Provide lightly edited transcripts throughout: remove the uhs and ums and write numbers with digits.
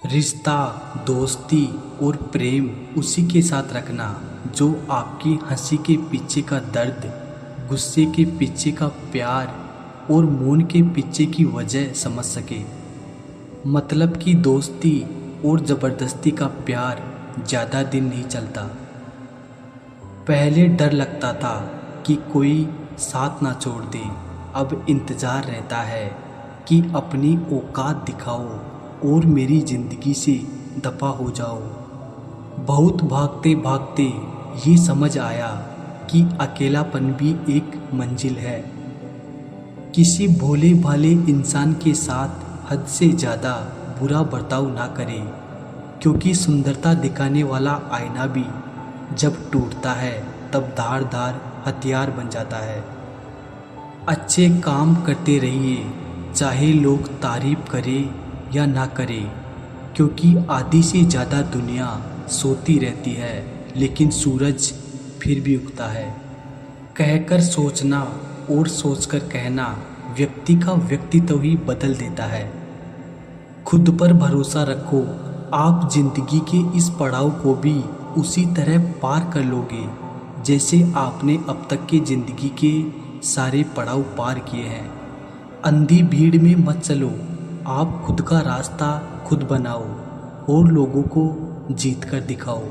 रिश्ता, दोस्ती और प्रेम उसी के साथ रखना जो आपकी हंसी के पीछे का दर्द, गुस्से के पीछे का प्यार और मौन के पीछे की वजह समझ सके। मतलब कि दोस्ती और ज़बरदस्ती का प्यार ज़्यादा दिन नहीं चलता। पहले डर लगता था कि कोई साथ ना छोड़ दे, अब इंतज़ार रहता है कि अपनी औकात दिखाओ और मेरी ज़िंदगी से दफ़ा हो जाओ। बहुत भागते भागते ये समझ आया कि अकेलापन भी एक मंजिल है। किसी भोले भाले इंसान के साथ हद से ज़्यादा बुरा बर्ताव ना करें, क्योंकि सुंदरता दिखाने वाला आईना भी जब टूटता है तब धारदार हथियार बन जाता है। अच्छे काम करते रहिए, चाहे लोग तारीफ करें या ना करें, क्योंकि आधी से ज़्यादा दुनिया सोती रहती है लेकिन सूरज फिर भी उगता है। कहकर सोचना और सोचकर कहना व्यक्ति का व्यक्तित्व ही बदल देता है। खुद पर भरोसा रखो, आप जिंदगी के इस पड़ाव को भी उसी तरह पार कर लोगे जैसे आपने अब तक के जिंदगी के सारे पड़ाव पार किए हैं। अंधी भीड़ में मत चलो, आप खुद का रास्ता खुद बनाओ और लोगों को जीत कर दिखाओ।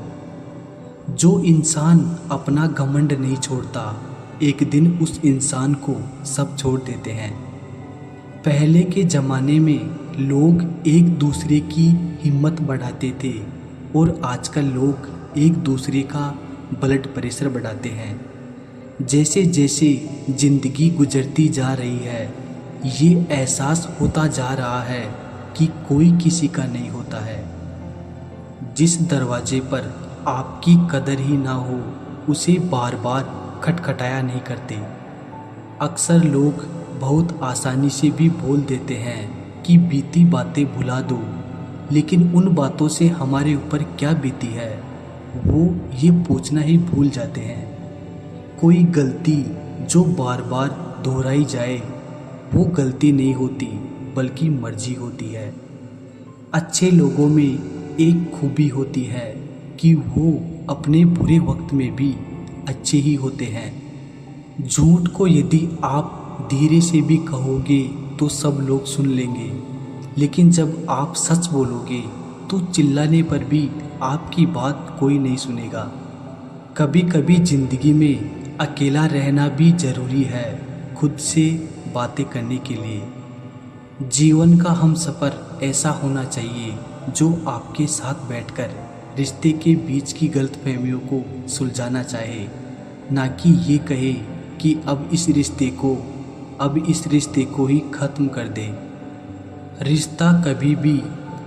जो इंसान अपना घमंड नहीं छोड़ता, एक दिन उस इंसान को सब छोड़ देते हैं। पहले के ज़माने में लोग एक दूसरे की हिम्मत बढ़ाते थे और आजकल लोग एक दूसरे का ब्लड प्रेशर बढ़ाते हैं। जैसे जैसे ज़िंदगी गुजरती जा रही है, ये एहसास होता जा रहा है कि कोई किसी का नहीं होता है। जिस दरवाजे पर आपकी कदर ही ना हो, उसे बार बार खटखटाया नहीं करते। अक्सर लोग बहुत आसानी से भी बोल देते हैं कि बीती बातें भुला दो, लेकिन उन बातों से हमारे ऊपर क्या बीती है वो ये पूछना ही भूल जाते हैं। कोई गलती जो बार बार दोहराई जाए वो गलती नहीं होती बल्कि मर्जी होती है। अच्छे लोगों में एक खूबी होती है कि वो अपने बुरे वक्त में भी अच्छे ही होते हैं। झूठ को यदि आप धीरे से भी कहोगे तो सब लोग सुन लेंगे, लेकिन जब आप सच बोलोगे तो चिल्लाने पर भी आपकी बात कोई नहीं सुनेगा। कभी कभी ज़िंदगी में अकेला रहना भी ज़रूरी है, खुद से बातें करने के लिए। जीवन का हमसफ़र ऐसा होना चाहिए जो आपके साथ बैठकर रिश्ते के बीच की गलतफहमियों को सुलझाना चाहे, ना कि ये कहे कि अब इस रिश्ते को ही ख़त्म कर दे। रिश्ता कभी भी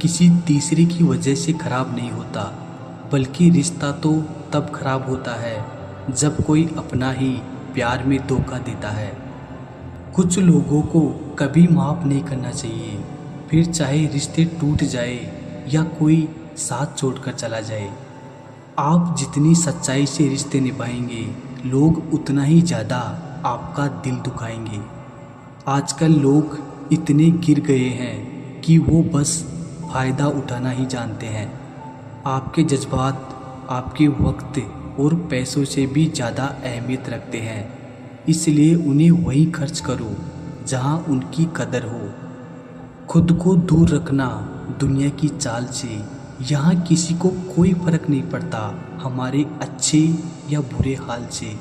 किसी तीसरे की वजह से ख़राब नहीं होता, बल्कि रिश्ता तो तब ख़राब होता है जब कोई अपना ही प्यार में धोखा देता है। कुछ लोगों को कभी माफ़ नहीं करना चाहिए, फिर चाहे रिश्ते टूट जाए या कोई साथ छोड़कर चला जाए। आप जितनी सच्चाई से रिश्ते निभाएंगे, लोग उतना ही ज़्यादा आपका दिल दुखाएंगे। आजकल लोग इतने गिर गए हैं कि वो बस फ़ायदा उठाना ही जानते हैं। आपके जज्बात आपके वक्त और पैसों से भी ज़्यादा अहमियत रखते हैं, इसलिए उन्हें वहीं खर्च करो जहां उनकी कदर हो। खुद को दूर रखना दुनिया की चाल से। यहाँ किसी को कोई फ़र्क नहीं पड़ता हमारे अच्छे या बुरे हाल से।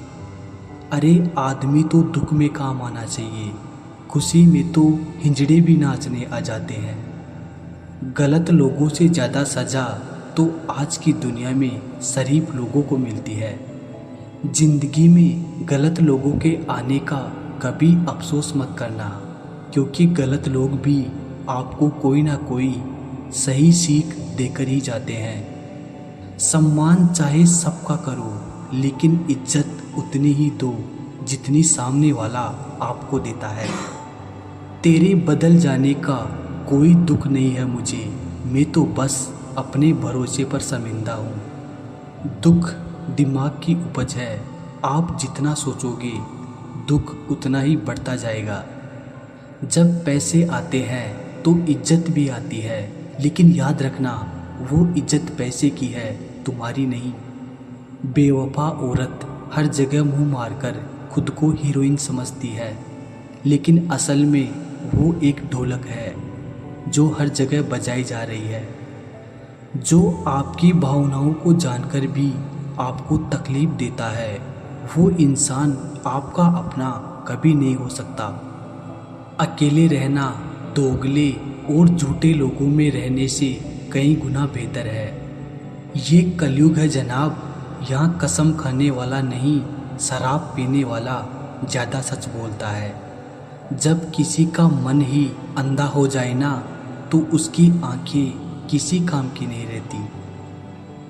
अरे आदमी तो दुख में काम आना चाहिए, खुशी में तो हिंजड़े भी नाचने आ जाते हैं। गलत लोगों से ज़्यादा सज़ा तो आज की दुनिया में शरीफ लोगों को मिलती है। ज़िंदगी में गलत लोगों के आने का कभी अफसोस मत करना, क्योंकि गलत लोग भी आपको कोई ना कोई सही सीख देकर ही जाते हैं। सम्मान चाहे सबका करो, लेकिन इज्जत उतनी ही दो जितनी सामने वाला आपको देता है। तेरे बदल जाने का कोई दुख नहीं है मुझे, मैं तो बस अपने भरोसे पर शर्मिंदा हूँ। दुख दिमाग की उपज है, आप जितना सोचोगे दुख उतना ही बढ़ता जाएगा। जब पैसे आते हैं तो इज्जत भी आती है, लेकिन याद रखना वो इज्जत पैसे की है, तुम्हारी नहीं। बेवफा औरत हर जगह मुंह मारकर खुद को हीरोइन समझती है, लेकिन असल में वो एक ढोलक है जो हर जगह बजाई जा रही है। जो आपकी भावनाओं को जानकर भी आपको तकलीफ देता है, वो इंसान आपका अपना कभी नहीं हो सकता। अकेले रहना दोगले और झूठे लोगों में रहने से कई गुना बेहतर है। ये कलयुग है जनाब, यहाँ कसम खाने वाला नहीं, शराब पीने वाला ज़्यादा सच बोलता है। जब किसी का मन ही अंधा हो जाए ना, तो उसकी आंखें किसी काम की नहीं रहती।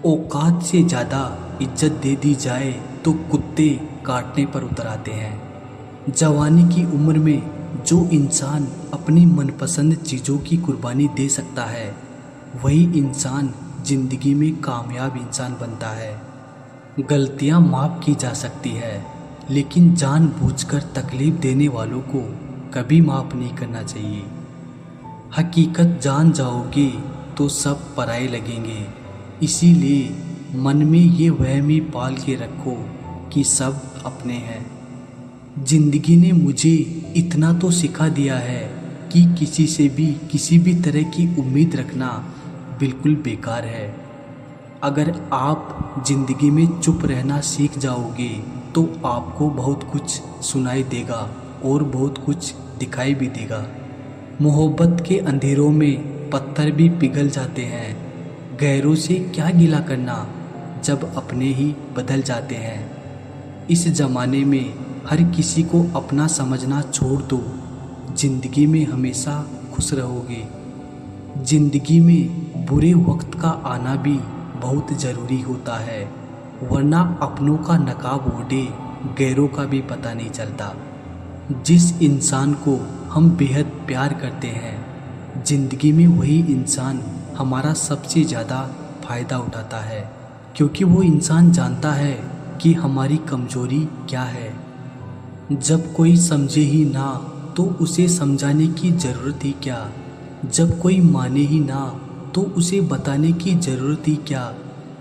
औकात से ज़्यादा इज्जत दे दी जाए तो कुत्ते काटने पर उतर आते हैं। जवानी की उम्र में जो इंसान अपनी मनपसंद चीज़ों की कुर्बानी दे सकता है, वही इंसान ज़िंदगी में कामयाब इंसान बनता है। गलतियाँ माफ़ की जा सकती है, लेकिन जानबूझकर तकलीफ़ देने वालों को कभी माफ़ नहीं करना चाहिए। हकीकत जान जाओगे तो सब पराए लगेंगे, इसीलिए मन में ये वहम ही पाल के रखो कि सब अपने हैं। जिंदगी ने मुझे इतना तो सिखा दिया है कि किसी से भी किसी भी तरह की उम्मीद रखना बिल्कुल बेकार है। अगर आप जिंदगी में चुप रहना सीख जाओगे तो आपको बहुत कुछ सुनाई देगा और बहुत कुछ दिखाई भी देगा। मोहब्बत के अंधेरों में पत्थर भी पिघल जाते हैं। गैरों से क्या गिला करना जब अपने ही बदल जाते हैं। इस ज़माने में हर किसी को अपना समझना छोड़ दो, जिंदगी में हमेशा खुश रहोगे। जिंदगी में बुरे वक्त का आना भी बहुत ज़रूरी होता है, वरना अपनों का नकाब ओढ़े गैरों का भी पता नहीं चलता। जिस इंसान को हम बेहद प्यार करते हैं, जिंदगी में वही इंसान हमारा सबसे ज़्यादा फ़ायदा उठाता है, क्योंकि वो इंसान जानता है कि हमारी कमज़ोरी क्या है। जब कोई समझे ही ना तो उसे समझाने की ज़रूरत ही क्या। जब कोई माने ही ना तो उसे बताने की ज़रूरत ही क्या।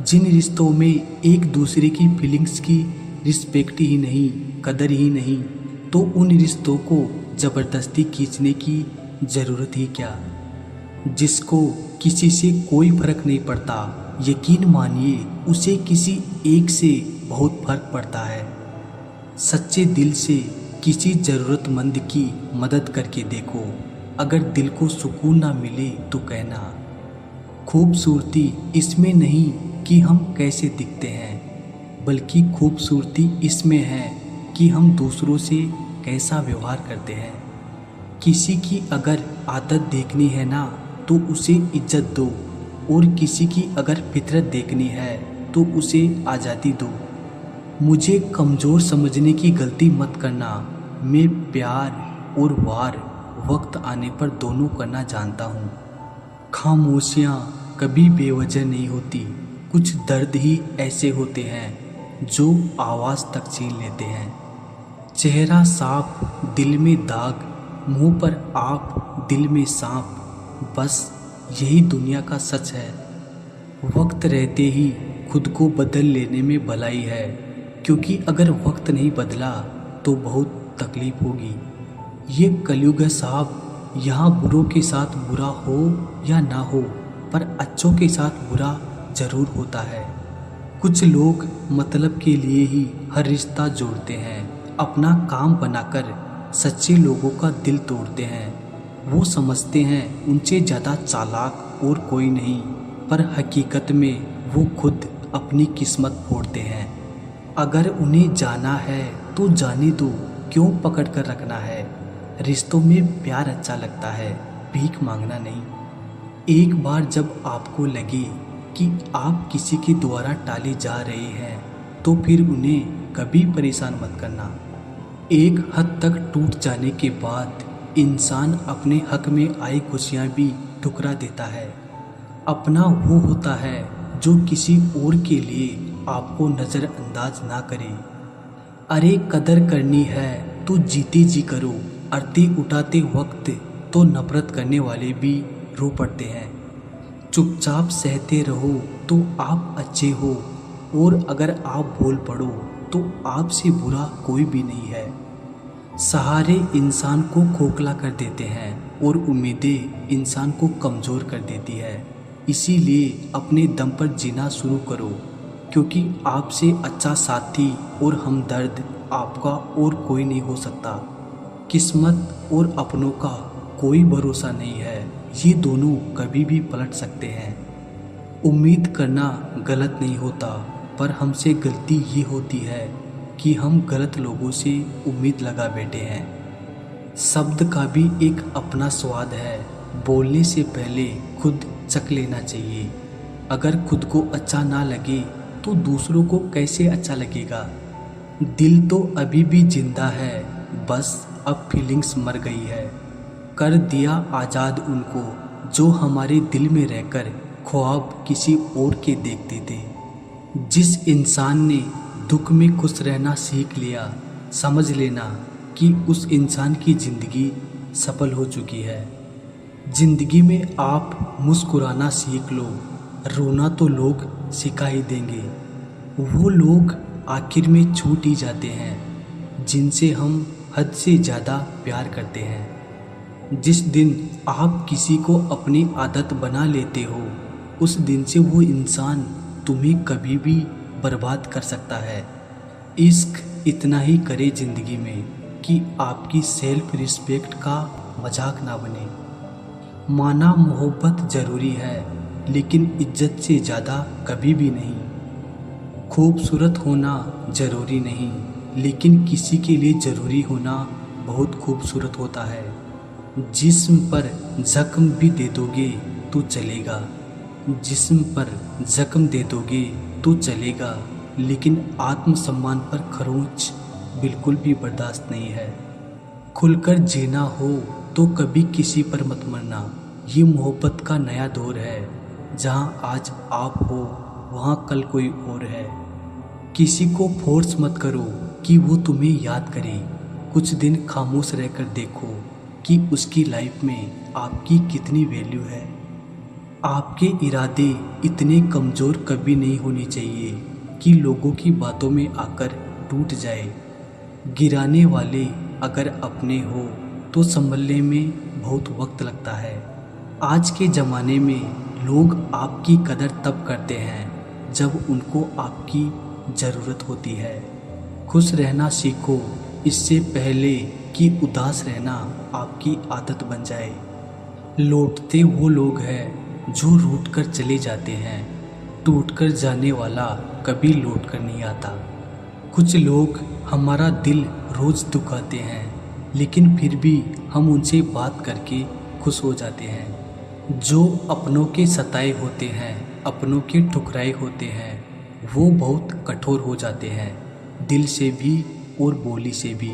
जिन रिश्तों में एक दूसरे की फीलिंग्स की रिस्पेक्ट ही नहीं, कदर ही नहीं, तो उन रिश्तों को ज़बरदस्ती खींचने की ज़रूरत ही क्या। जिसको किसी से कोई फ़र्क नहीं पड़ता, यकीन मानिए उसे किसी एक से बहुत फ़र्क पड़ता है। सच्चे दिल से किसी ज़रूरतमंद की मदद करके देखो, अगर दिल को सुकून ना मिले तो कहना। खूबसूरती इसमें नहीं कि हम कैसे दिखते हैं, बल्कि खूबसूरती इसमें है कि हम दूसरों से कैसा व्यवहार करते हैं। किसी की अगर आदत देखनी है ना तो उसे इज्जत दो, और किसी की अगर फितरत देखनी है तो उसे आज़ादी दो। मुझे कमज़ोर समझने की गलती मत करना। मैं प्यार और वार वक्त आने पर दोनों करना जानता हूँ। खामोशियाँ कभी बेवजह नहीं होती, कुछ दर्द ही ऐसे होते हैं जो आवाज़ तक छीन लेते हैं। चेहरा साफ, दिल में दाग, मुंह पर आप, दिल में सांप, बस यही दुनिया का सच है। वक्त रहते ही खुद को बदल लेने में भलाई है, क्योंकि अगर वक्त नहीं बदला तो बहुत तकलीफ होगी। ये कलयुग है साहब, यहाँ बुरों के साथ बुरा हो या ना हो, पर अच्छों के साथ बुरा ज़रूर होता है। कुछ लोग मतलब के लिए ही हर रिश्ता जोड़ते हैं, अपना काम बनाकर सच्चे लोगों का दिल तोड़ते हैं। वो समझते हैं उनसे ज़्यादा चालाक और कोई नहीं, पर हकीकत में वो खुद अपनी किस्मत फोड़ते हैं। अगर उन्हें जाना है तो जाने दो, क्यों पकड़ कर रखना है। रिश्तों में प्यार अच्छा लगता है, भीख मांगना नहीं। एक बार जब आपको लगे कि आप किसी के द्वारा टाले जा रहे हैं, तो फिर उन्हें कभी परेशान मत करना। एक हद तक टूट जाने के बाद इंसान अपने हक में आई खुशियाँ भी ठुकरा देता है। अपना वो होता है जो किसी और के लिए आपको नज़रअंदाज ना करे। अरे कदर करनी है तो जीते जी करो, आरती उठाते वक्त तो नफरत करने वाले भी रो पड़ते हैं। चुपचाप सहते रहो तो आप अच्छे हो, और अगर आप बोल पड़ो तो आपसे बुरा कोई भी नहीं है। सहारे इंसान को खोखला कर देते हैं और उम्मीदें इंसान को कमज़ोर कर देती है। इसीलिए अपने दम पर जीना शुरू करो, क्योंकि आपसे अच्छा साथी और हमदर्द आपका और कोई नहीं हो सकता। किस्मत और अपनों का कोई भरोसा नहीं है, ये दोनों कभी भी पलट सकते हैं। उम्मीद करना गलत नहीं होता, पर हमसे गलती ये होती है कि हम गलत लोगों से उम्मीद लगा बैठे हैं। शब्द का भी एक अपना स्वाद है, बोलने से पहले खुद चख लेना चाहिए। अगर खुद को अच्छा ना लगे तो दूसरों को कैसे अच्छा लगेगा। दिल तो अभी भी जिंदा है, बस अब फीलिंग्स मर गई है। कर दिया आज़ाद उनको जो हमारे दिल में रहकर ख्वाब किसी और के देखते थे। जिस इंसान ने दुख में खुश रहना सीख लिया, समझ लेना कि उस इंसान की ज़िंदगी सफल हो चुकी है। ज़िंदगी में आप मुस्कुराना सीख लो, रोना तो लोग सिखा ही देंगे। वो लोग आखिर में छूट ही जाते हैं जिनसे हम हद से ज़्यादा प्यार करते हैं। जिस दिन आप किसी को अपनी आदत बना लेते हो, उस दिन से वो इंसान तुम्हें कभी भी बर्बाद कर सकता है। इश्क इतना ही करे ज़िंदगी में कि आपकी सेल्फ रिस्पेक्ट का मजाक ना बने। माना मोहब्बत ज़रूरी है, लेकिन इज्जत से ज़्यादा कभी भी नहीं। खूबसूरत होना ज़रूरी नहीं, लेकिन किसी के लिए ज़रूरी होना बहुत खूबसूरत होता है। जिस्म पर जख्म भी दे दोगे तो चलेगा, जिस्म पर जख्म दे दोगे तो चलेगा, लेकिन आत्मसम्मान पर खरोंच बिल्कुल भी बर्दाश्त नहीं है। खुलकर जीना हो तो कभी किसी पर मत मरना। ये मोहब्बत का नया दौर है, जहाँ आज आप हो वहाँ कल कोई और है। किसी को फोर्स मत करो कि वो तुम्हें याद करे। कुछ दिन खामोश रहकर देखो कि उसकी लाइफ में आपकी कितनी वैल्यू है। आपके इरादे इतने कमज़ोर कभी नहीं होने चाहिए कि लोगों की बातों में आकर टूट जाए। गिराने वाले अगर अपने हो तो संभलने में बहुत वक्त लगता है। आज के ज़माने में लोग आपकी कदर तब करते हैं जब उनको आपकी ज़रूरत होती है। खुश रहना सीखो, इससे पहले कि उदास रहना आपकी आदत बन जाए। लौटते वो लोग हैं जो रूठ कर चले जाते हैं, टूट कर जाने वाला कभी लौट कर नहीं आता। कुछ लोग हमारा दिल रोज़ दुखाते हैं, लेकिन फिर भी हम उनसे बात करके खुश हो जाते हैं। जो अपनों के सताए होते हैं, अपनों के ठुकराए होते हैं, वो बहुत कठोर हो जाते हैं, दिल से भी और बोली से भी।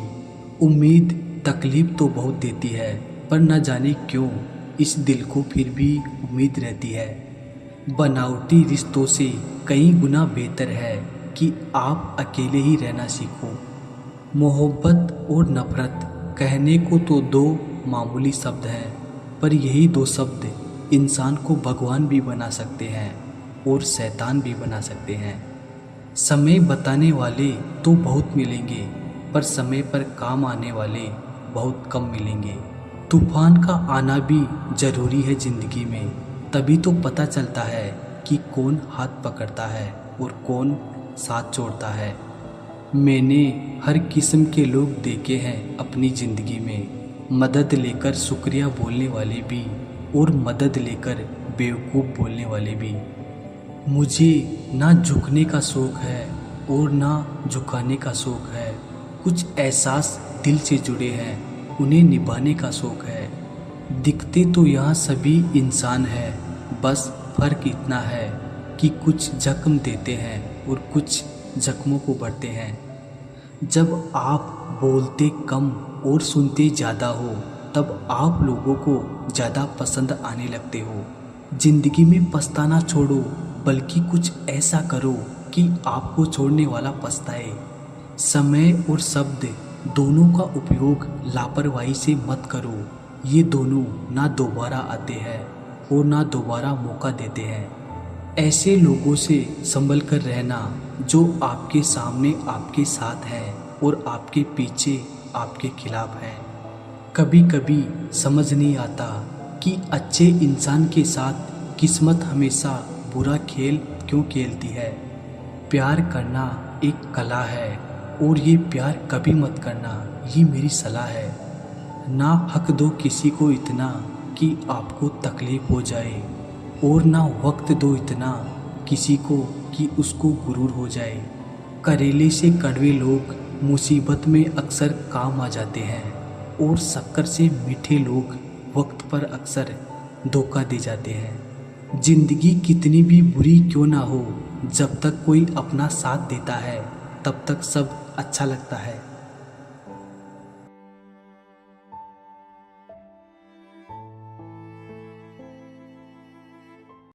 उम्मीद तकलीफ तो बहुत देती है, पर न जाने क्यों इस दिल को फिर भी उम्मीद रहती है। बनावटी रिश्तों से कई गुना बेहतर है कि आप अकेले ही रहना सीखो। मोहब्बत और नफ़रत कहने को तो दो मामूली शब्द हैं, पर यही दो शब्द इंसान को भगवान भी बना सकते हैं और शैतान भी बना सकते हैं। समय बताने वाले तो बहुत मिलेंगे, पर समय पर काम आने वाले बहुत कम मिलेंगे। तूफान का आना भी ज़रूरी है ज़िंदगी में, तभी तो पता चलता है कि कौन हाथ पकड़ता है और कौन साथ छोड़ता है। मैंने हर किस्म के लोग देखे हैं अपनी ज़िंदगी में, मदद लेकर शुक्रिया बोलने वाले भी और मदद लेकर बेवकूफ़ बोलने वाले भी। मुझे ना झुकने का शौक़ है और ना झुकाने का शौक़ है। कुछ एहसास दिल से जुड़े हैं, उन्हें निभाने का शौक़ है। दिखते तो यहाँ सभी इंसान हैं, बस फ़र्क इतना है कि कुछ जख्म देते हैं और कुछ जख्मों को भरते हैं। जब आप बोलते कम और सुनते ज़्यादा हो, तब आप लोगों को ज़्यादा पसंद आने लगते हो। ज़िंदगी में पछताना छोड़ो, बल्कि कुछ ऐसा करो कि आपको छोड़ने वाला पछताए। समय और शब्द दोनों का उपयोग लापरवाही से मत करो। ये दोनों ना दोबारा आते हैं और ना दोबारा मौका देते हैं। ऐसे लोगों से संभल कर रहना जो आपके सामने आपके साथ हैं और आपके पीछे आपके खिलाफ हैं। कभी कभी समझ नहीं आता कि अच्छे इंसान के साथ किस्मत हमेशा बुरा खेल क्यों खेलती है। प्यार करना एक कला है और ये प्यार कभी मत करना, ये मेरी सलाह है। ना हक दो किसी को इतना कि आपको तकलीफ हो जाए और ना वक्त दो इतना किसी को कि उसको गुरूर हो जाए। करेले से कड़वे लोग मुसीबत में अक्सर काम आ जाते हैं और शक्कर से मीठे लोग वक्त पर अक्सर धोखा दे जाते हैं। जिंदगी कितनी भी बुरी क्यों ना हो, जब तक कोई अपना साथ देता है तब तक सब अच्छा लगता है।